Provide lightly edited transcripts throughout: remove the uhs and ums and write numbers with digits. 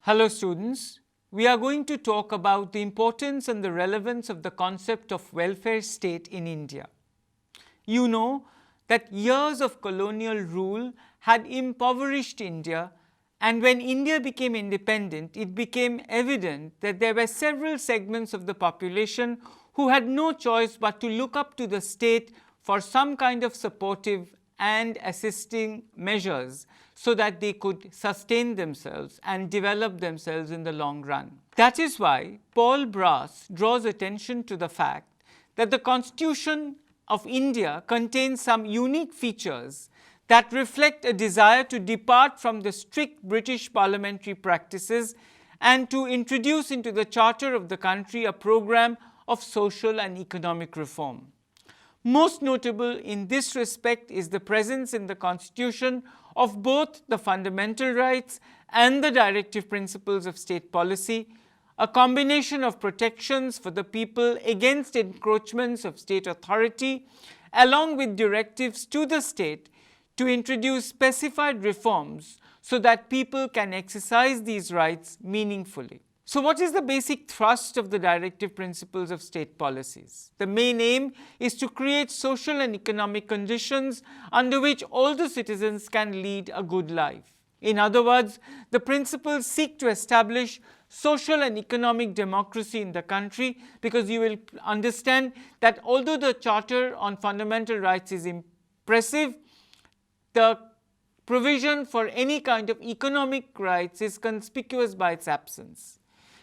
Hello students, we are going to talk about the importance and the relevance of the concept of welfare state in India. You know that years of colonial rule had impoverished India, and when India became independent, it became evident that there were several segments of the population who had no choice but to look up to the state for some kind of supportive and assisting measures so that they could sustain themselves and develop themselves in the long run. That is why Paul Brass draws attention to the fact that the Constitution of India contains some unique features that reflect a desire to depart from the strict British parliamentary practices and to introduce into the charter of the country a program of social and economic reform. Most notable in this respect is the presence in the Constitution of both the fundamental rights and the directive principles of state policy, a combination of protections for the people against encroachments of state authority, along with directives to the state to introduce specified reforms so that people can exercise these rights meaningfully. So what is the basic thrust of the directive principles of state policies? The main aim is to create social and economic conditions under which all the citizens can lead a good life. In other words, the principles seek to establish social and economic democracy in the country, because you will understand that although the Charter on Fundamental Rights is impressive, the provision for any kind of economic rights is conspicuous by its absence.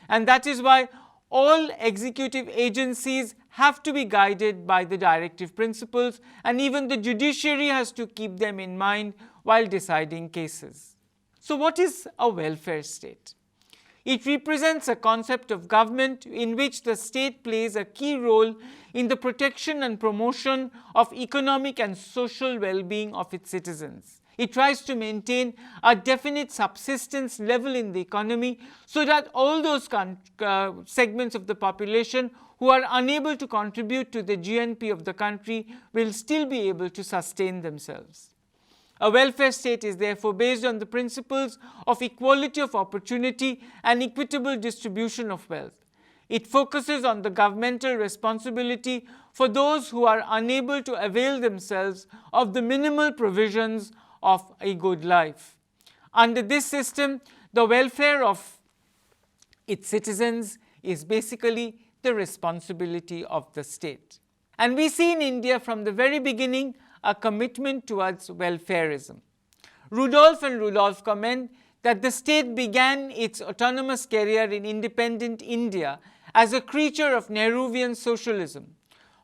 And that is why all executive agencies have to be guided by the directive principles, and even the judiciary has to keep them in mind while deciding cases. So what is a welfare state? It represents a concept of government in which the state plays a key role in the protection and promotion of economic and social well-being of its citizens. It tries to maintain a definite subsistence level in the economy so that all those segments of the population who are unable to contribute to the GNP of the country will still be able to sustain themselves. A welfare state is therefore based on the principles of equality of opportunity and equitable distribution of wealth. It focuses on the governmental responsibility for those who are unable to avail themselves of the minimal provisions of a good life. Under this system, the welfare of its citizens is basically the responsibility of the state. And we see in India from the very beginning a commitment towards welfarism. Rudolph and Rudolph comment that the state began its autonomous career in independent India as a creature of Nehruvian socialism.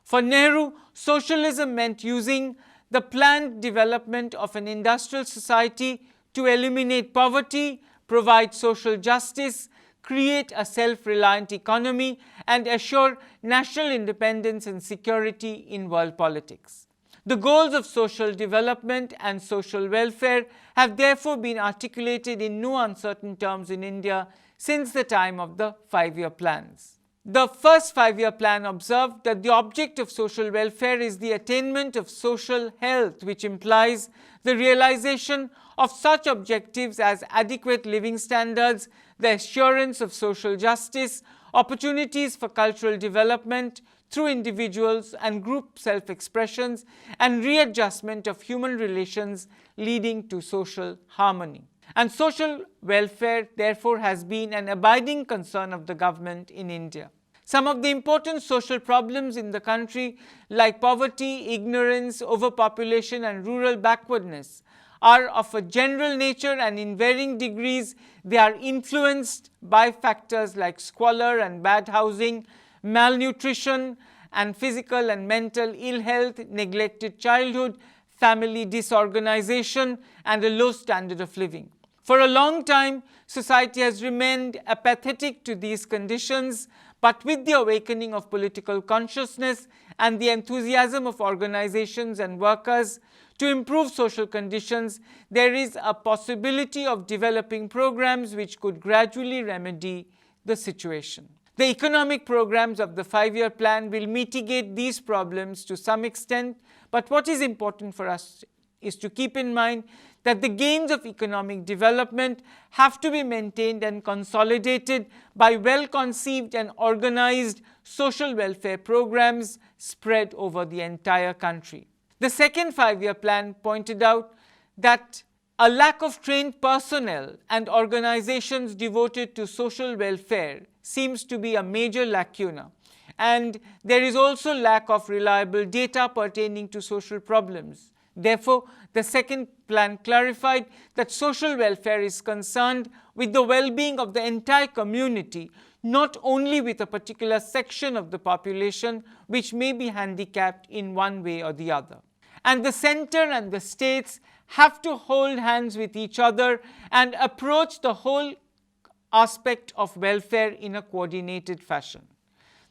For Nehru, socialism meant using the planned development of an industrial society to eliminate poverty, provide social justice, create a self-reliant economy, and assure national independence and security in world politics. The goals of social development and social welfare have therefore been articulated in no uncertain terms in India since the time of the 5-year plans. The first 5-year plan observed that the object of social welfare is the attainment of social health, which implies the realization of such objectives as adequate living standards, the assurance of social justice, opportunities for cultural development through individuals and group self-expressions, and readjustment of human relations leading to social harmony. And social welfare, therefore, has been an abiding concern of the government in India. Some of the important social problems in the country, like poverty, ignorance, overpopulation, and rural backwardness, are of a general nature, and in varying degrees they are influenced by factors like squalor and bad housing, malnutrition, and physical and mental ill health, neglected childhood, family disorganization, and a low standard of living. For a long time, society has remained apathetic to these conditions, but with the awakening of political consciousness and the enthusiasm of organizations and workers to improve social conditions, there is a possibility of developing programs which could gradually remedy the situation. The economic programs of the 5-year plan will mitigate these problems to some extent, but what is important for us is to keep in mind that the gains of economic development have to be maintained and consolidated by well-conceived and organized social welfare programs spread over the entire country. The second five-year plan pointed out that a lack of trained personnel and organizations devoted to social welfare seems to be a major lacuna, and there is also lack of reliable data pertaining to social problems. Therefore, the second plan clarified that social welfare is concerned with the well-being of the entire community, not only with a particular section of the population which may be handicapped in one way or the other. And the center and the states have to hold hands with each other and approach the whole aspect of welfare in a coordinated fashion.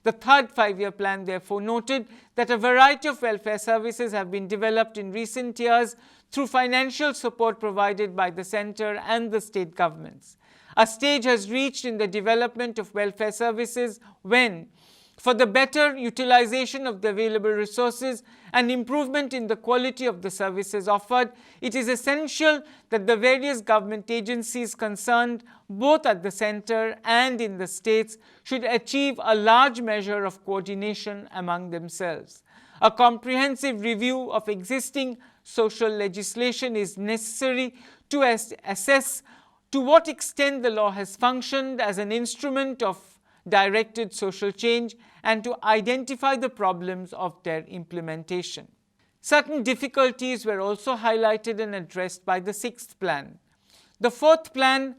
The third five-year plan therefore noted that a variety of welfare services have been developed in recent years through financial support provided by the center and the state governments. A stage has reached in the development of welfare services when, for the better utilization of the available resources and improvement in the quality of the services offered, it is essential that the various government agencies concerned, both at the center and in the states, should achieve a large measure of coordination among themselves. A comprehensive review of existing social legislation is necessary to assess to what extent the law has functioned as an instrument of directed social change and to identify the problems of their implementation. Certain difficulties were also highlighted and addressed by the sixth plan. The fourth plan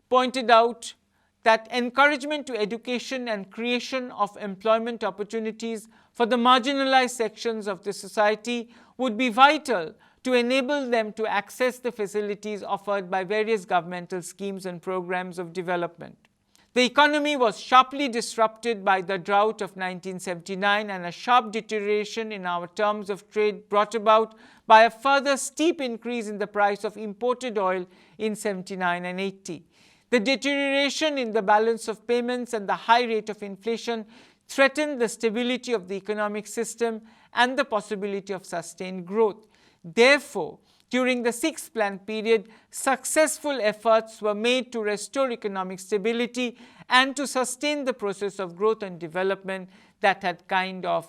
pointed out that encouragement to education and creation of employment opportunities for the marginalized sections of the society would be vital to enable them to access the facilities offered by various governmental schemes and programs of development. The economy was sharply disrupted by the drought of 1979 and a sharp deterioration in our terms of trade brought about by a further steep increase in the price of imported oil in 79 and 80. The deterioration in the balance of payments and the high rate of inflation threatened the stability of the economic system and the possibility of sustained growth. Therefore, during the sixth plan period, successful efforts were made to restore economic stability and to sustain the process of growth and development that had kind of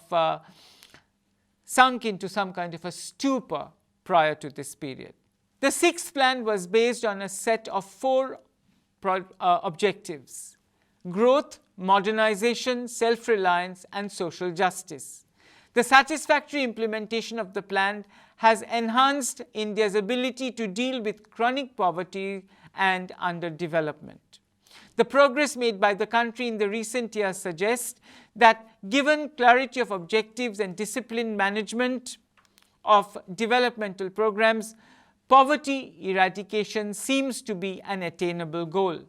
sunk into some kind of a stupor prior to this period. The sixth plan was based on a set of four objectives: growth, modernization, self-reliance, and social justice. The satisfactory implementation of the plan has enhanced India's ability to deal with chronic poverty and underdevelopment. The progress made by the country in the recent years suggests that given clarity of objectives and disciplined management of developmental programs, poverty eradication seems to be an attainable goal.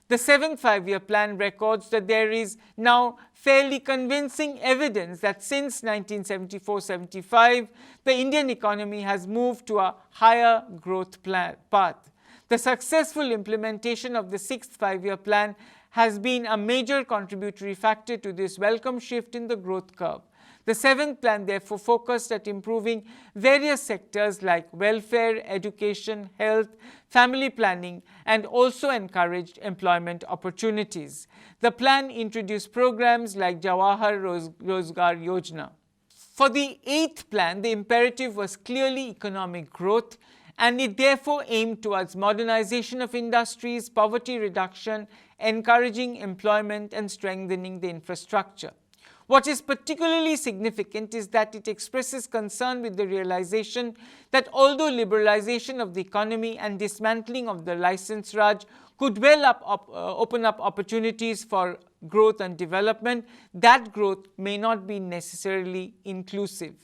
The seventh five-year plan records that there is now fairly convincing evidence that since 1974-75, the Indian economy has moved to a higher growth path. The successful implementation of the sixth five-year plan has been a major contributory factor to this welcome shift in the growth curve. The seventh plan therefore focused at improving various sectors like welfare, education, health, family planning, and also encouraged employment opportunities. The plan introduced programs like Jawahar Rozgar Yojana. For the eighth plan, the imperative was clearly economic growth, and it therefore aimed towards modernization of industries, poverty reduction, encouraging employment, and strengthening the infrastructure. What is particularly significant is that it expresses concern with the realization that although liberalization of the economy and dismantling of the license Raj could well open up opportunities for growth and development, that growth may not be necessarily inclusive.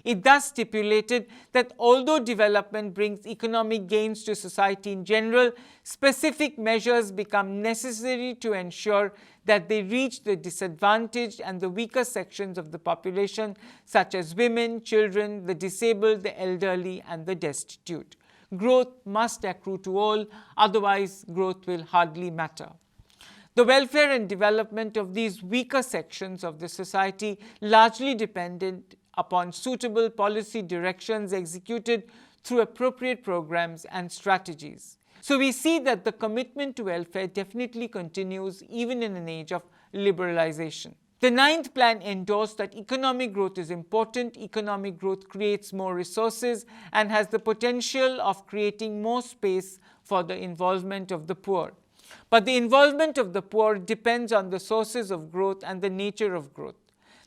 It thus stipulated that although development brings economic gains to society in general, specific measures become necessary to ensure that they reach the disadvantaged and the weaker sections of the population, such as women, children, the disabled, the elderly, and the destitute. Growth must accrue to all, otherwise growth will hardly matter. The welfare and development of these weaker sections of the society largely depended upon suitable policy directions executed through appropriate programs and strategies. So we see that the commitment to welfare definitely continues even in an age of liberalization. The 9th plan endorsed that economic growth is important. Economic growth creates more resources and has the potential of creating more space for the involvement of the poor. But the involvement of the poor depends on the sources of growth and the nature of growth.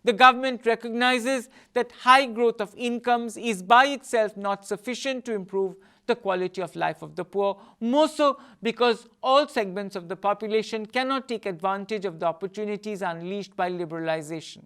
The government recognizes that high growth of incomes is by itself not sufficient to improve the quality of life of the poor, more so because all segments of the population cannot take advantage of the opportunities unleashed by liberalization.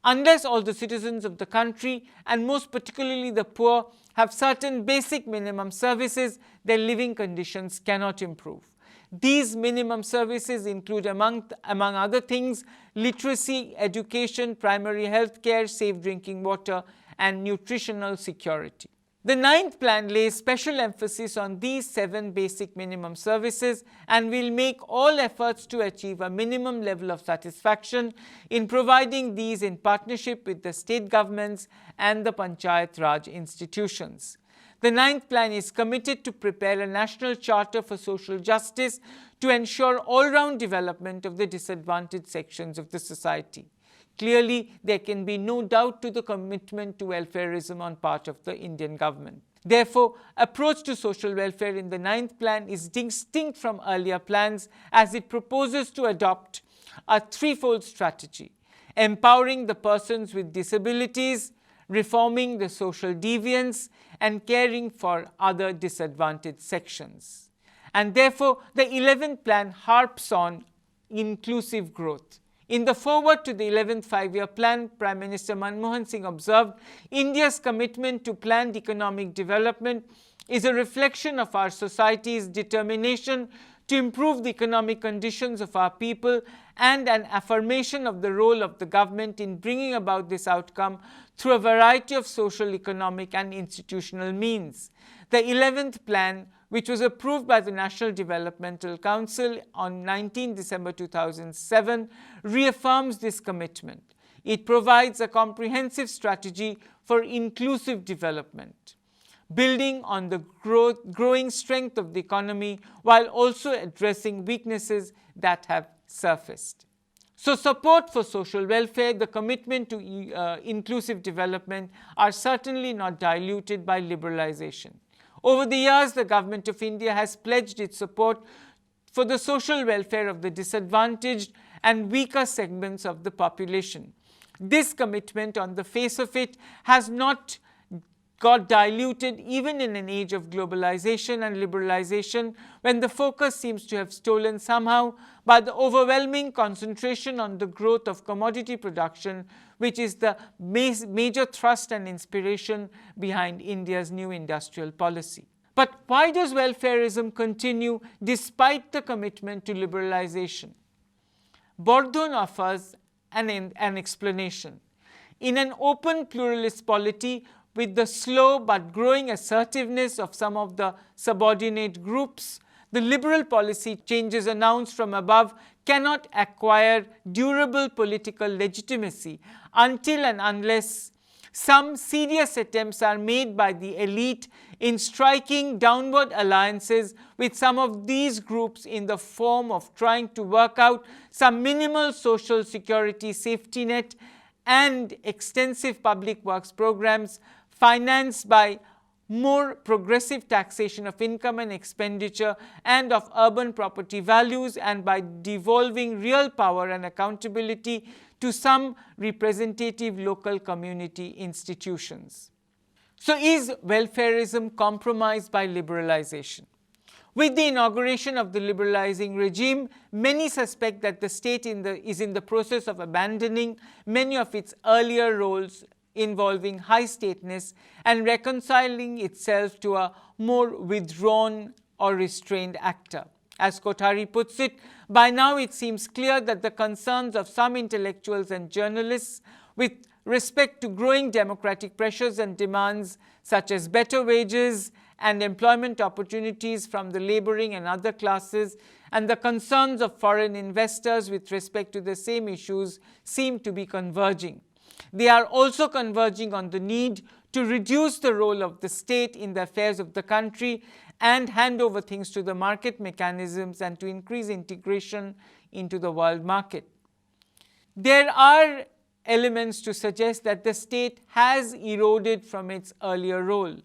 Unless all the citizens of the country, and most particularly the poor, have certain basic minimum services, their living conditions cannot improve. These minimum services include, among other things, literacy, education, primary health care, safe drinking water, and nutritional security. The 9th plan lays special emphasis on these 7 basic minimum services and will make all efforts to achieve a minimum level of satisfaction in providing these in partnership with the state governments and the Panchayat Raj institutions. The 9th plan is committed to prepare a national charter for social justice to ensure all-round development of the disadvantaged sections of the society. Clearly, there can be no doubt to the commitment to welfarism on part of the Indian government. Therefore, approach to social welfare in the 9th plan is distinct from earlier plans as it proposes to adopt a threefold strategy: empowering the persons with disabilities, reforming the social deviance, and caring for other disadvantaged sections. And therefore, the 11th plan harps on inclusive growth. In the foreword to the 11th five-year plan, Prime Minister Manmohan Singh observed, India's commitment to planned economic development is a reflection of our society's determination to improve the economic conditions of our people and an affirmation of the role of the government in bringing about this outcome through a variety of social, economic and institutional means. The 11th plan, which was approved by the National Developmental Council on 19 December 2007, reaffirms this commitment. It provides a comprehensive strategy for inclusive development, building on the growing strength of the economy while also addressing weaknesses that have surfaced. So support for social welfare, the commitment to inclusive development are certainly not diluted by liberalization. Over the years, the Government of India has pledged its support for the social welfare of the disadvantaged and weaker segments of the population. This commitment, on the face of it, has not got diluted even in an age of globalization and liberalization, when the focus seems to have stolen somehow by the overwhelming concentration on the growth of commodity production, which is the major thrust and inspiration behind India's new industrial policy. But why does welfarism continue despite the commitment to liberalization? Bordone offers an explanation. In an open pluralist polity, with the slow but growing assertiveness of some of the subordinate groups, the liberal policy changes announced from above cannot acquire durable political legitimacy until and unless some serious attempts are made by the elite in striking downward alliances with some of these groups in the form of trying to work out some minimal social security safety net and extensive public works programs financed by more progressive taxation of income and expenditure and of urban property values, and by devolving real power and accountability to some representative local community institutions. So is welfarism compromised by liberalization? With the inauguration of the liberalizing regime, many suspect that the state is in the process of abandoning many of its earlier roles involving high stateness and reconciling itself to a more withdrawn or restrained actor. As Kothari puts it, by now it seems clear that the concerns of some intellectuals and journalists with respect to growing democratic pressures and demands such as better wages and employment opportunities from the laboring and other classes, and the concerns of foreign investors with respect to the same issues seem to be converging. They are also converging on the need to reduce the role of the state in the affairs of the country and hand over things to the market mechanisms and to increase integration into the world market. There are elements to suggest that the state has eroded from its earlier role.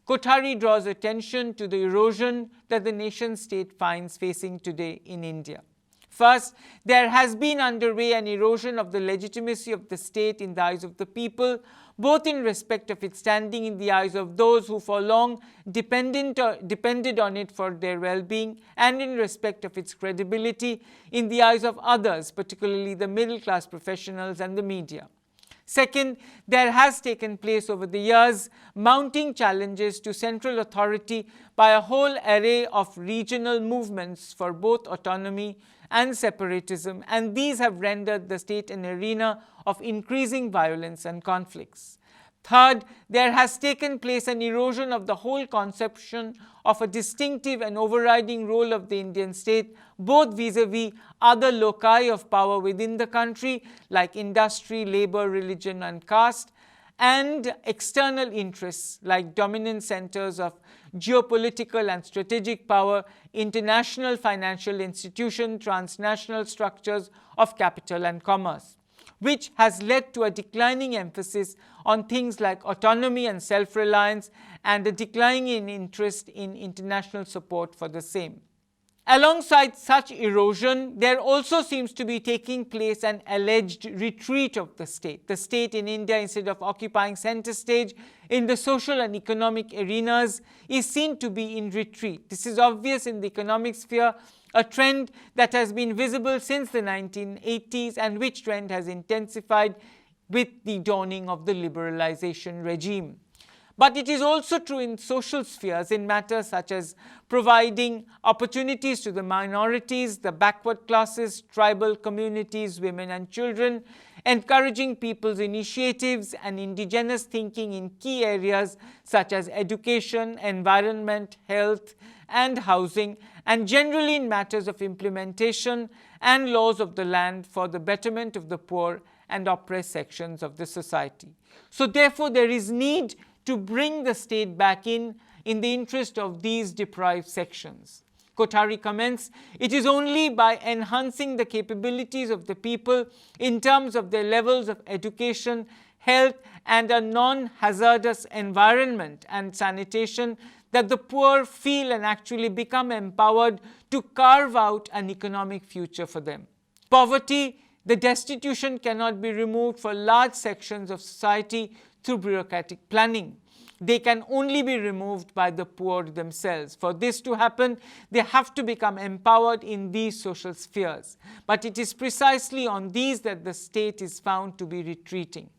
Kothari draws attention to the erosion that the nation-state finds facing today in India. First, there has been underway an erosion of the legitimacy of the state in the eyes of the people, both in respect of its standing in the eyes of those who for long depended on it for their well-being, and in respect of its credibility in the eyes of others, particularly the middle-class professionals and the media. Second, there has taken place over the years mounting challenges to central authority by a whole array of regional movements for both autonomy and separatism, and these have rendered the state an arena of increasing violence and conflicts. Third, there has taken place an erosion of the whole conception of a distinctive and overriding role of the Indian state, both vis-a-vis other loci of power within the country like industry, labor, religion and caste, and external interests like dominant centers of geopolitical and strategic power, international financial institutions, transnational structures of capital and commerce, which has led to a declining emphasis on things like autonomy and self-reliance and a decline in interest in international support for the same. Alongside such erosion, there also seems to be taking place an alleged retreat of the state. The state in India, instead of occupying center stage in the social and economic arenas, is seen to be in retreat. This is obvious in the economic sphere, a trend that has been visible since the 1980s and which trend has intensified with the dawning of the liberalization regime. But it is also true in social spheres in matters such as providing opportunities to the minorities, the backward classes, tribal communities, women and children, encouraging people's initiatives and indigenous thinking in key areas such as education, environment, health and housing, and generally in matters of implementation and laws of the land for the betterment of the poor and oppressed sections of the society. So therefore there is need to bring the state back in the interest of these deprived sections. Kothari comments, it is only by enhancing the capabilities of the people in terms of their levels of education, health and a non-hazardous environment and sanitation that the poor feel and actually become empowered to carve out an economic future for them. Poverty, the destitution cannot be removed for large sections of society through bureaucratic planning. They can only be removed by the poor themselves. For this to happen, they have to become empowered in these social spheres. But it is precisely on these that the state is found to be retreating.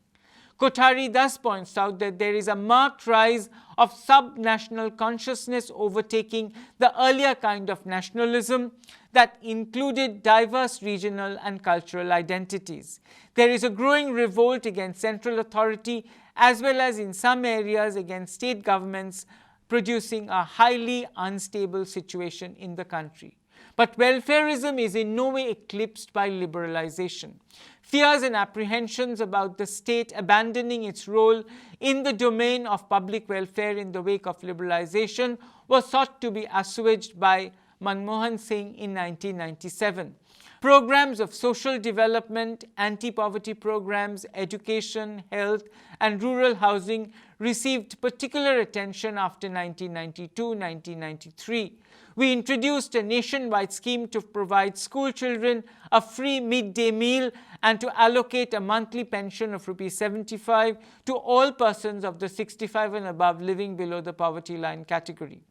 Kothari thus points out that there is a marked rise of sub-national consciousness overtaking the earlier kind of nationalism that included diverse regional and cultural identities. There is a growing revolt against central authority as well as in some areas against state governments, producing a highly unstable situation in the country. But welfarism is in no way eclipsed by liberalization. Fears and apprehensions about the state abandoning its role in the domain of public welfare in the wake of liberalization was thought to be assuaged by Manmohan Singh in 1997. Programs of social development, anti-poverty programs, education, health and rural housing received particular attention after 1992-1993. We introduced a nationwide scheme to provide school children a free midday meal and to allocate a monthly pension of ₹75 to all persons of the 65 and above living below the poverty line category.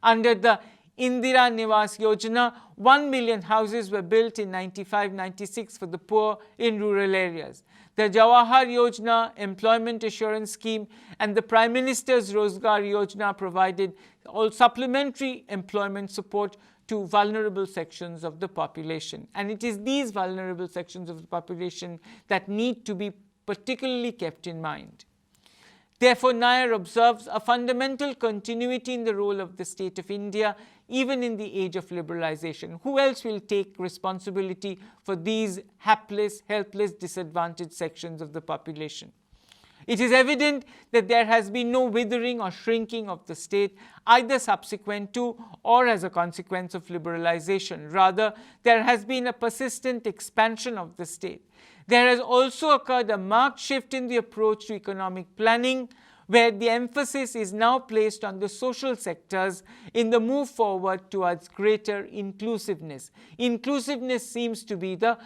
Under the Indira Niwas Yojana, 1 million houses were built in 95-96 for the poor in rural areas. The Jawahar Yojana, Employment Assurance Scheme and the Prime Minister's Rozgar Yojana provided all supplementary employment support to vulnerable sections of the population. And it is these vulnerable sections of the population that need to be particularly kept in mind. Therefore, Nair observes a fundamental continuity in the role of the state of India even in the age of liberalization. Who else will take responsibility for these hapless, helpless, disadvantaged sections of the population? It is evident that there has been no withering or shrinking of the state, either subsequent to or as a consequence of liberalization. Rather, there has been a persistent expansion of the state. There has also occurred a marked shift in the approach to economic planning, where the emphasis is now placed on the social sectors in the move forward towards greater inclusiveness. Inclusiveness seems to be the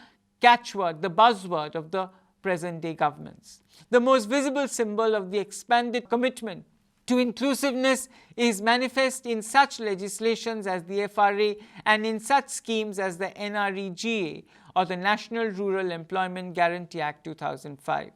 catchword, the buzzword of the present-day governments. The most visible symbol of the expanded commitment to inclusiveness is manifest in such legislations as the FRA and in such schemes as the NREGA, or the National Rural Employment Guarantee Act 2005.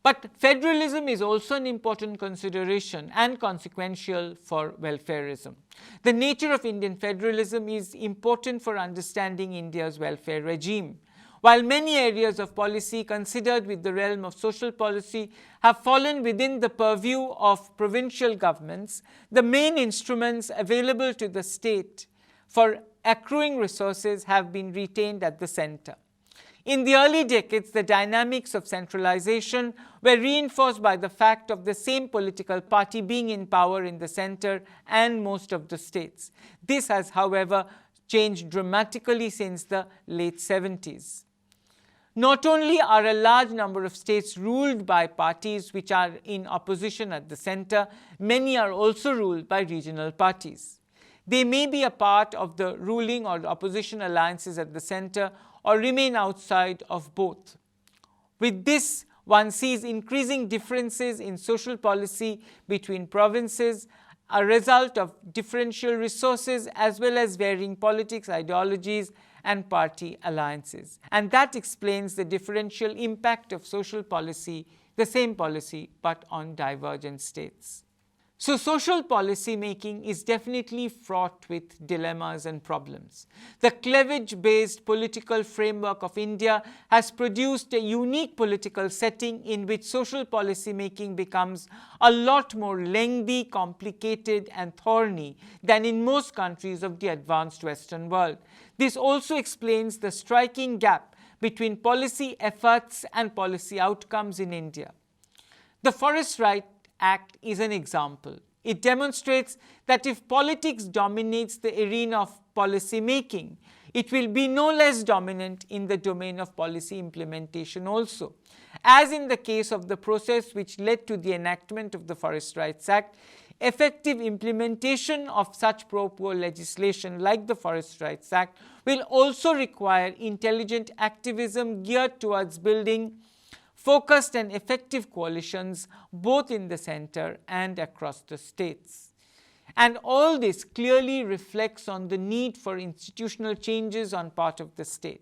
But federalism is also an important consideration and consequential for welfarism. The nature of Indian federalism is important for understanding India's welfare regime. While many areas of policy considered with the realm of social policy have fallen within the purview of provincial governments, the main instruments available to the state for accruing resources have been retained at the center. In the early decades, the dynamics of centralization were reinforced by the fact of the same political party being in power in the center and most of the states. This has, however, changed dramatically since the late 70s. Not only are a large number of states ruled by parties which are in opposition at the center, many are also ruled by regional parties. They may be a part of the ruling or opposition alliances at the center or remain outside of both. With this, one sees increasing differences in social policy between provinces, a result of differential resources as well as varying politics, ideologies, and party alliances. And that explains the differential impact of social policy, the same policy, but on divergent states. So social policy making is definitely fraught with dilemmas and problems. The cleavage-based political framework of India has produced a unique political setting in which social policy making becomes a lot more lengthy, complicated, and thorny than in most countries of the advanced Western world. This also explains the striking gap between policy efforts and policy outcomes in India. The Forest Rights Act is an example. It demonstrates that if politics dominates the arena of policy making, it will be no less dominant in the domain of policy implementation also. As in the case of the process which led to the enactment of the Forest Rights Act, effective implementation of such pro-poor legislation like the Forest Rights Act will also require intelligent activism geared towards building focused and effective coalitions both in the center and across the states. And all this clearly reflects on the need for institutional changes on part of the state.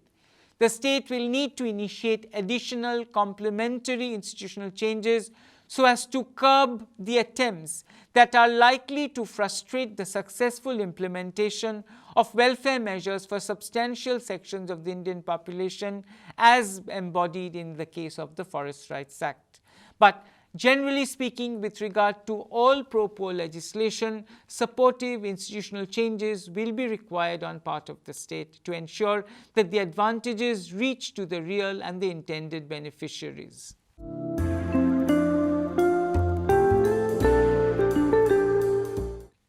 The state will need to initiate additional complementary institutional changes so as to curb the attempts that are likely to frustrate the successful implementation of welfare measures for substantial sections of the Indian population as embodied in the case of the Forest Rights Act. But generally speaking, with regard to all pro-poor legislation, supportive institutional changes will be required on part of the state to ensure that the advantages reach to the real and the intended beneficiaries.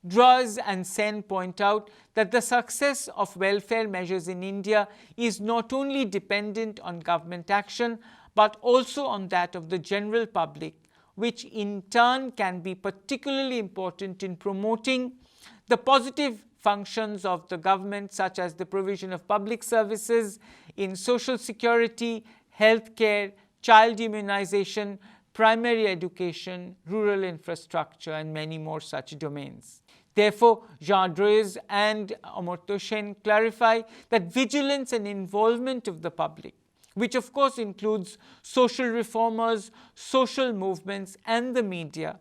Droz and Sen point out that the success of welfare measures in India is not only dependent on government action but also on that of the general public, which in turn can be particularly important in promoting the positive functions of the government, such as the provision of public services in social security, healthcare, child immunization, primary education, rural infrastructure, and many more such domains. Therefore, Jean Droz and Amartya Sen clarify that vigilance and involvement of the public, which of course includes social reformers, social movements, and the media,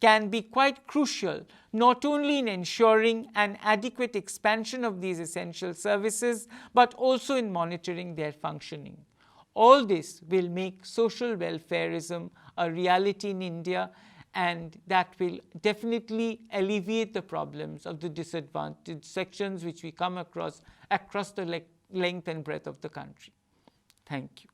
can be quite crucial not only in ensuring an adequate expansion of these essential services, but also in monitoring their functioning. All this will make social welfarism a reality in India, and that will definitely alleviate the problems of the disadvantaged sections which we come across the length and breadth of the country. Thank you.